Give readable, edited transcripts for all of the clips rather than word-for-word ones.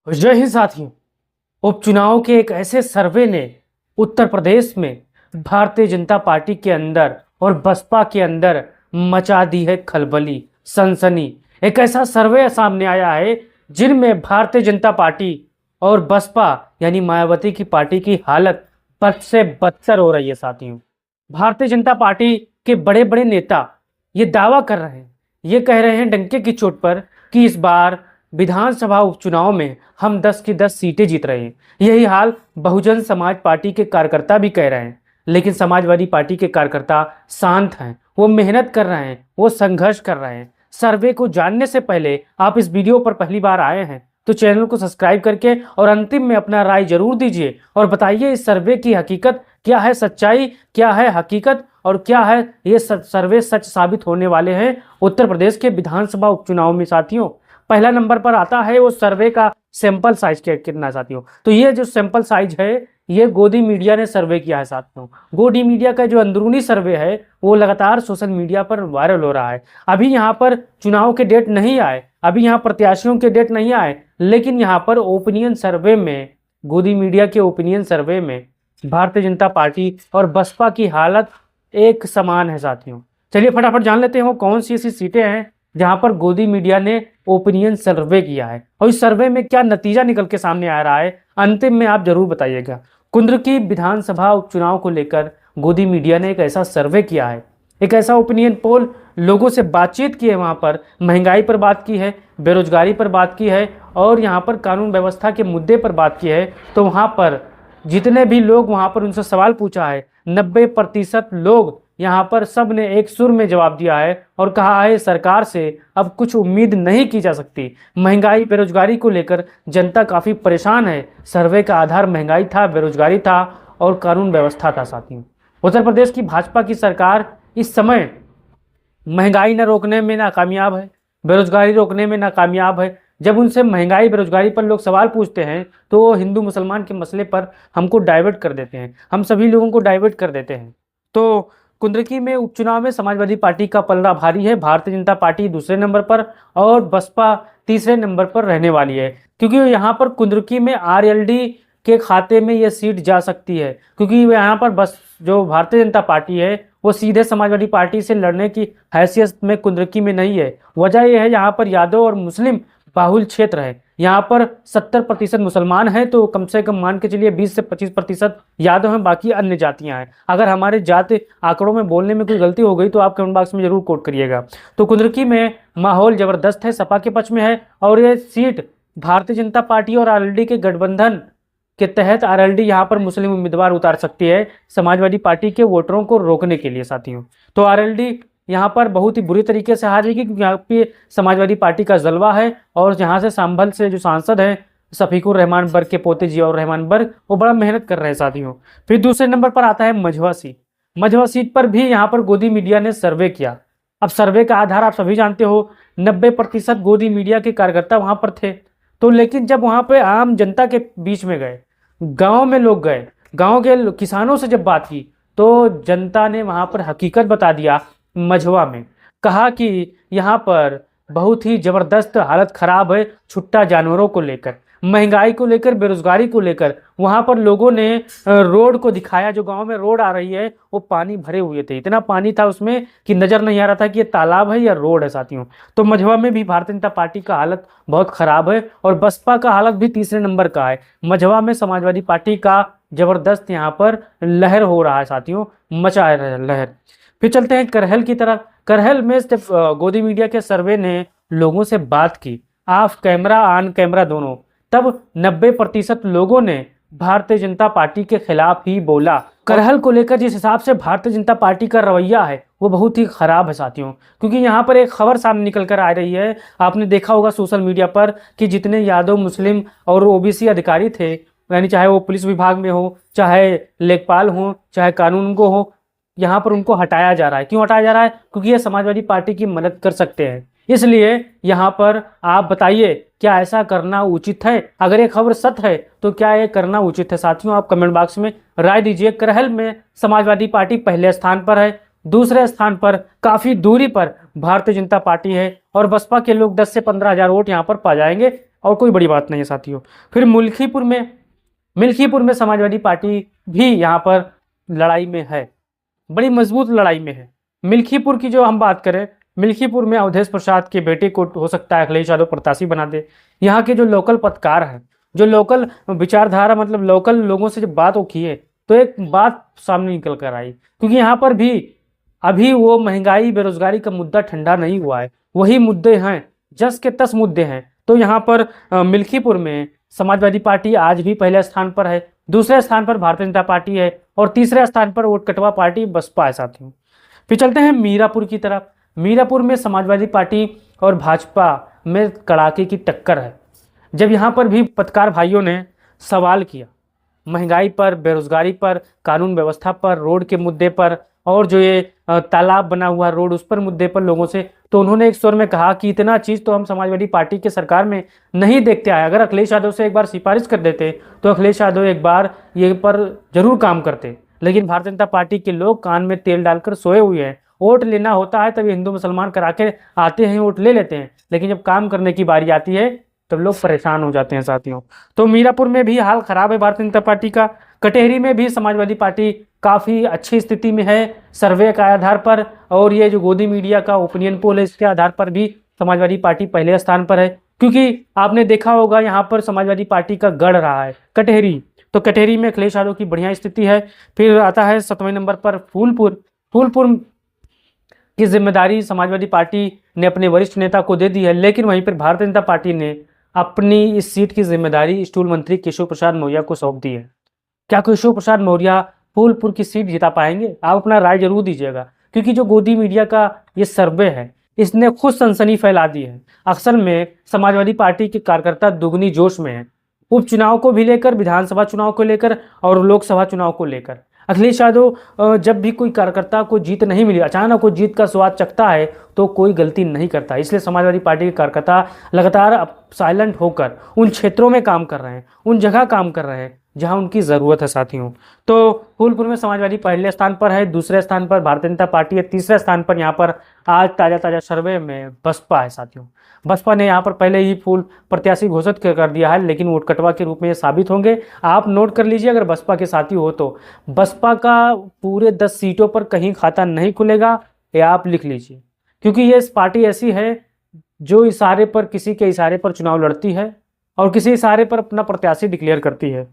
जय हिंद साथियों। उपचुनाव के एक ऐसे सर्वे ने उत्तर प्रदेश में भारतीय जनता पार्टी के अंदर और बसपा के अंदर मचा दी है खलबली, सनसनी। एक ऐसा सर्वे सामने आया है जिनमें भारतीय जनता पार्टी और बसपा यानी मायावती की पार्टी की हालत बद से बदतर हो रही है साथियों। भारतीय जनता पार्टी के बड़े बड़े नेता ये दावा कर रहे हैं, ये कह रहे हैं डंके की चोट पर कि इस बार विधानसभा उपचुनाव में हम 10 की 10 सीटें जीत रहे हैं। यही हाल बहुजन समाज पार्टी के कार्यकर्ता भी कह रहे हैं, लेकिन समाजवादी पार्टी के कार्यकर्ता शांत हैं, वो मेहनत कर रहे हैं, वो संघर्ष कर रहे हैं। सर्वे को जानने से पहले आप इस वीडियो पर पहली बार आए हैं तो चैनल को सब्सक्राइब करके और अंतिम में अपना राय जरूर दीजिए और बताइए इस सर्वे की हकीकत क्या है, सच्चाई क्या है, हकीकत और क्या है ये सर्वे सच साबित होने वाले हैं उत्तर प्रदेश के विधानसभा उपचुनाव में साथियों। पहला नंबर पर आता है वो सर्वे का सैंपल साइज कितना साथियों। तो ये जो सैंपल साइज है ये गोदी मीडिया ने सर्वे किया है साथियों। गोदी मीडिया का जो अंदरूनी सर्वे है वो लगातार सोशल मीडिया पर वायरल हो रहा है। अभी यहाँ पर चुनाव के डेट नहीं आए, अभी यहाँ प्रत्याशियों के डेट नहीं आए, लेकिन यहाँ पर ओपिनियन सर्वे में, गोदी मीडिया के ओपिनियन सर्वे में भारतीय जनता पार्टी और बसपा की हालत एक समान है साथियों। चलिए फटाफट जान लेते हैं वो कौन सी ऐसी सीटें हैं जहां पर गोदी मीडिया ने ओपिनियन सर्वे किया है और इस सर्वे में क्या नतीजा निकल के सामने आ रहा है, अंतिम में आप जरूर बताइएगा। कुंद्रकी विधानसभा उपचुनाव को लेकर गोदी मीडिया ने एक ऐसा सर्वे किया है, एक ऐसा ओपिनियन पोल, लोगों से बातचीत की है, वहां पर महंगाई पर बात की है, बेरोजगारी पर बात की है और यहाँ पर कानून व्यवस्था के मुद्दे पर बात की है। तो वहाँ पर जितने भी लोग वहाँ पर उनसे सवाल पूछा है 90% लोग यहाँ पर सब ने एक सुर में जवाब दिया है और कहा है सरकार से अब कुछ उम्मीद नहीं की जा सकती। महंगाई बेरोजगारी को लेकर जनता काफ़ी परेशान है। सर्वे का आधार महंगाई था, बेरोजगारी था और कानून व्यवस्था था साथियों। उत्तर प्रदेश की भाजपा की सरकार इस समय महंगाई न रोकने में नाकामयाब है, बेरोजगारी रोकने में नाकामयाब है। जब उनसे महंगाई बेरोजगारी पर लोग सवाल पूछते हैं तो वो हिंदू मुसलमान के मसले पर हमको डाइवर्ट कर देते हैं, हम सभी लोगों को डाइवर्ट कर देते हैं। तो कुंद्रकी में उपचुनाव में समाजवादी पार्टी का पलड़ा भारी है, भारतीय जनता पार्टी दूसरे नंबर पर और बसपा तीसरे नंबर पर रहने वाली है, क्योंकि यहाँ पर कुंद्रकी में आरएलडी के खाते में यह सीट जा सकती है, क्योंकि यहाँ पर बस जो भारतीय जनता पार्टी है वो सीधे समाजवादी पार्टी से लड़ने की हैसियत में कुंद्रकी में नहीं है। वजह यह है यहाँ पर यादव और मुस्लिम बाहुल क्षेत्र है, यहाँ पर 70% मुसलमान हैं, तो कम से कम मान के चलिए 20 से 25% यादव हैं, बाकी अन्य जातियां हैं। अगर हमारे जाति आंकड़ों में बोलने में कोई गलती हो गई तो आप कमेंट बॉक्स में जरूर कोट करिएगा। तो कुंद्रकी में माहौल जबरदस्त है, सपा के पक्ष में है और ये सीट भारतीय जनता पार्टी और आरएलडी के गठबंधन के तहत आरएलडी यहाँ पर मुस्लिम उम्मीदवार उतार सकती है समाजवादी पार्टी के वोटरों को रोकने के लिए साथियों। तो आरएलडी यहाँ पर बहुत ही बुरी तरीके से हारेगी क्योंकि यहाँ पे समाजवादी पार्टी का जलवा है और यहाँ से संभल से जो सांसद हैं शफीकुर रहमान बर्ग के पोते जियाउर रहमान बर्ग, वो बड़ा मेहनत कर रहे हैं साथियों। फिर दूसरे नंबर पर आता है मझवा सीट। मझवा सीट पर भी यहाँ पर गोदी मीडिया ने सर्वे किया। अब सर्वे का आधार आप सभी जानते हो, 90% गोदी मीडिया के कार्यकर्ता वहाँ पर थे। तो लेकिन जब वहाँ पे आम जनता के बीच में गए, गाँव में लोग गए, गाँव के किसानों से जब बात की तो जनता ने वहाँ पर हकीकत बता दिया। मझवा में कहा कि यहाँ पर बहुत ही ज़बरदस्त हालत ख़राब है, छुट्टा जानवरों को लेकर, महंगाई को लेकर, बेरोजगारी को लेकर। वहाँ पर लोगों ने रोड को दिखाया, जो गांव में रोड आ रही है वो पानी भरे हुए थे, इतना पानी था उसमें कि नज़र नहीं आ रहा था कि ये तालाब है या रोड है साथियों। तो मझवा में भी भारतीय जनता पार्टी का हालत बहुत ख़राब है और बसपा का हालत भी तीसरे नंबर का है। मझवा में समाजवादी पार्टी का ज़बरदस्त यहाँ पर लहर हो रहा है साथियों, मचा है लहर। फिर चलते हैं करहल की तरफ। करहल में जब गोदी मीडिया के सर्वे ने लोगों से बात की ऑफ कैमरा ऑन कैमरा दोनों, तब 90% लोगों ने भारतीय जनता पार्टी के खिलाफ ही बोला। करहल को लेकर जिस हिसाब से भारतीय जनता पार्टी का रवैया है वो बहुत ही खराब है साथियों, क्योंकि यहाँ पर एक खबर सामने निकल कर आ रही है। आपने देखा होगा सोशल मीडिया पर कि जितने यादव मुस्लिम और ओबीसी अधिकारी थे, यानी चाहे वो पुलिस विभाग में हो, चाहे लेखपाल हो, चाहे कानून को हो, यहाँ पर उनको हटाया जा रहा है। क्यों हटाया जा रहा है? क्योंकि ये समाजवादी पार्टी की मदद कर सकते हैं, इसलिए यहाँ पर आप बताइए क्या ऐसा करना उचित है? अगर ये खबर सत्य है तो क्या ये करना उचित है साथियों? आप कमेंट बॉक्स में राय दीजिए। करहल में समाजवादी पार्टी पहले स्थान पर है, दूसरे स्थान पर काफ़ी दूरी पर भारतीय जनता पार्टी है और बसपा के लोग 10 से 15 हज़ार वोट यहाँ पर पा जाएंगे और कोई बड़ी बात नहीं है साथियों। फिर मिल्कीपुर में समाजवादी पार्टी भी यहाँ पर लड़ाई में है, बड़ी मजबूत लड़ाई में है। मिल्कीपुर की जो हम बात करें, मिल्कीपुर में अवधेश प्रसाद के बेटे को हो सकता है अखिलेश यादव प्रत्याशी बना दे। यहाँ के जो लोकल पत्रकार हैं, जो लोकल विचारधारा मतलब लोकल लोगों से जब बात हो की है तो एक बात सामने निकल कर आई, क्योंकि यहाँ पर भी अभी वो महंगाई बेरोजगारी का मुद्दा ठंडा नहीं हुआ है, वही मुद्दे हैं, जस के तस मुद्दे हैं। तो यहाँ पर मिल्कीपुर में समाजवादी पार्टी आज भी पहले स्थान पर है, दूसरे स्थान पर भारतीय जनता पार्टी है और तीसरे स्थान पर वोट कटवा पार्टी बसपा है साथियों। फिर चलते हैं मीरापुर की तरफ। मीरापुर में समाजवादी पार्टी और भाजपा में कड़ाके की टक्कर है। जब यहाँ पर भी पत्रकार भाइयों ने सवाल किया महंगाई पर, बेरोजगारी पर, कानून व्यवस्था पर, रोड के मुद्दे पर और जो ये तालाब बना हुआ रोड उस पर मुद्दे पर लोगों से, तो उन्होंने एक स्वर में कहा कि इतना चीज़ तो हम समाजवादी पार्टी के सरकार में नहीं देखते आए। अगर अखिलेश यादव से एक बार सिफारिश कर देते तो अखिलेश यादव एक बार ये पर जरूर काम करते, लेकिन भारतीय जनता पार्टी के लोग कान में तेल डालकर सोए हुए हैं। वोट लेना होता है तब हिंदू मुसलमान करा के आते हैं, वोट ले लेते हैं, लेकिन जब काम करने की बारी आती है तब लोग परेशान हो जाते हैं साथियों। तो मीरापुर में भी हाल खराब है भारतीय जनता पार्टी का। कटेहरी में भी समाजवादी पार्टी काफ़ी अच्छी स्थिति में है सर्वे का आधार पर, और ये जो गोदी मीडिया का ओपिनियन पोल है इसके आधार पर भी समाजवादी पार्टी पहले स्थान पर है, क्योंकि आपने देखा होगा यहाँ पर समाजवादी पार्टी का गढ़ रहा है कटेहरी। तो कटेहरी में अखिलेश यादव की बढ़िया स्थिति है। फिर आता है 7वें नंबर पर फूलपुर की जिम्मेदारी समाजवादी पार्टी ने अपने वरिष्ठ नेता को दे दी है, लेकिन वहीं पर भारतीय जनता पार्टी ने अपनी इस सीट की जिम्मेदारी स्टूल मंत्री केशव प्रसाद मौर्य को सौंप दी है। क्या केशव प्रसाद मौर्य फूलपुर की सीट जिता पाएंगे? आप अपना राय जरूर दीजिएगा, क्योंकि जो गोदी मीडिया का ये सर्वे है इसने खुद सनसनी फैला दी है। अक्सर में समाजवादी पार्टी के कार्यकर्ता दुगनी जोश में हैं, उपचुनाव को भी लेकर, विधानसभा चुनाव को लेकर और लोकसभा चुनाव को लेकर। अखिलेश यादव जब भी कोई कार्यकर्ता को जीत नहीं मिली, अचानक वो जीत का स्वाद चखता है तो कोई गलती नहीं करता। इसलिए समाजवादी पार्टी के कार्यकर्ता लगातार साइलेंट होकर उन क्षेत्रों में काम कर रहे हैं, उन जगह काम कर रहे हैं जहां उनकी ज़रूरत है साथियों। तो फूलपुर में समाजवादी पहले स्थान पर है, दूसरे स्थान पर भारतीय जनता पार्टी है, तीसरे स्थान पर यहाँ पर आज ताज़ा सर्वे में बसपा है साथियों। बसपा ने यहाँ पर पहले ही फूल प्रत्याशी घोषित कर दिया है, लेकिन वोट कटवा के रूप में ये साबित होंगे। आप नोट कर लीजिए, अगर बसपा के साथी हो तो बसपा का पूरे 10 सीटों पर कहीं खाता नहीं खुलेगा, ये आप लिख लीजिए, क्योंकि ये पार्टी ऐसी है जो इशारे पर, किसी के इशारे पर चुनाव लड़ती है और किसी इशारे पर अपना प्रत्याशी डिक्लेयर करती है।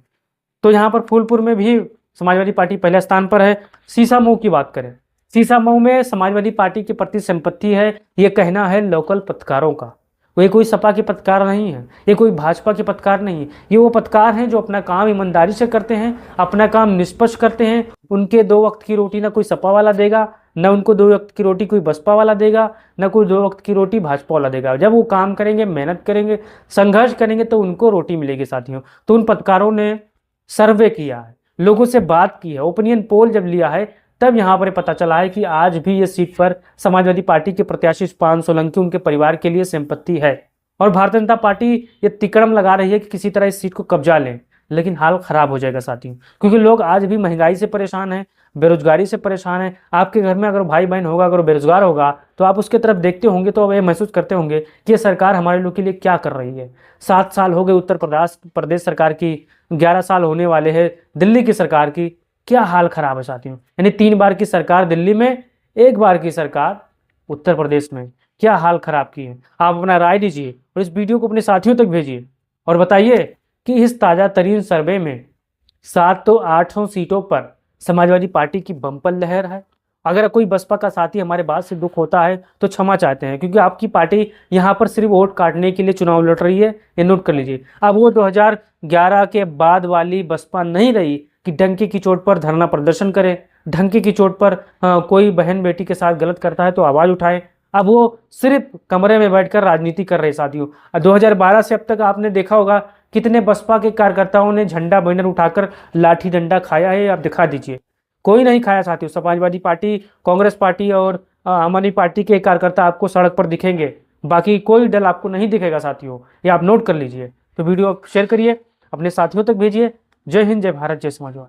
तो यहाँ पर फूलपुर में भी समाजवादी पार्टी पहले स्थान पर है। सीसामऊ की बात करें, सीसामऊ में समाजवादी पार्टी के प्रति संपत्ति है, ये कहना है लोकल पत्रकारों का। ये कोई सपा के पत्रकार नहीं है, ये कोई भाजपा के पत्रकार नहीं है, ये वो पत्रकार हैं जो अपना काम ईमानदारी से करते हैं, अपना काम निष्पक्ष करते हैं। उनके 2 वक्त की रोटी ना कोई सपा वाला देगा, न उनको 2 वक्त की रोटी कोई बसपा वाला देगा, न कोई 2 वक्त की रोटी भाजपा वाला देगा। जब वो काम करेंगे, मेहनत करेंगे, संघर्ष करेंगे तो उनको रोटी मिलेगी साथियों। तो उन पत्रकारों ने सर्वे किया है, लोगों से बात की है, ओपिनियन पोल जब लिया है तब यहाँ पर पता चला है कि आज भी ये सीट पर समाजवादी पार्टी के प्रत्याशी पान सोलंकी उनके परिवार के लिए संपत्ति है। और भारतीय जनता पार्टी ये तिकड़म लगा रही है कि किसी तरह इस सीट को कब्जा लें, लेकिन हाल खराब हो जाएगा साथियों, क्योंकि लोग आज भी महंगाई से परेशान हैं, बेरोजगारी से परेशान है। आपके घर में अगर भाई बहन होगा, अगर बेरोजगार होगा, तो आप उसके तरफ देखते होंगे तो अब ये महसूस करते होंगे कि ये सरकार हमारे लोग के लिए क्या कर रही है। 7 साल हो गए उत्तर प्रदेश सरकार की, 11 साल होने वाले हैं दिल्ली की सरकार की, क्या हाल खराब है साथियों। यानी 3 बार की सरकार दिल्ली में, 1 बार की सरकार उत्तर प्रदेश में, क्या हाल खराब की है। आप अपना राय दीजिए और इस वीडियो को अपने साथियों तक भेजिए और बताइए कि इस ताज़ा तरीन सर्वे में 7 तो 8 सीटों पर समाजवादी पार्टी की बम्पर लहर है। अगर कोई बसपा का साथी हमारे बात से दुख होता है तो क्षमा चाहते हैं, क्योंकि आपकी पार्टी यहाँ पर सिर्फ वोट काटने के लिए चुनाव लड़ रही है, ये नोट कर लीजिए। अब वो 2011 के बाद वाली बसपा नहीं रही कि डंके की चोट पर धरना प्रदर्शन करें, डंके की चोट पर कोई बहन बेटी के साथ गलत करता है तो आवाज़ उठाए। अब वो सिर्फ कमरे में बैठकर राजनीति कर रहे साथियों। 2012 से अब तक आपने देखा होगा कितने बसपा के कार्यकर्ताओं ने झंडा बैनर उठाकर लाठी डंडा खाया है, आप दिखा दीजिए। कोई नहीं खाया साथियों। समाजवादी पार्टी, कांग्रेस पार्टी और आम आदमी पार्टी के कार्यकर्ता आपको सड़क पर दिखेंगे, बाकी कोई दल आपको नहीं दिखेगा साथियों, ये आप नोट कर लीजिए। तो वीडियो शेयर करिए, अपने साथियों तक भेजिए। जय हिंद, जय भारत, जय समाजवाद।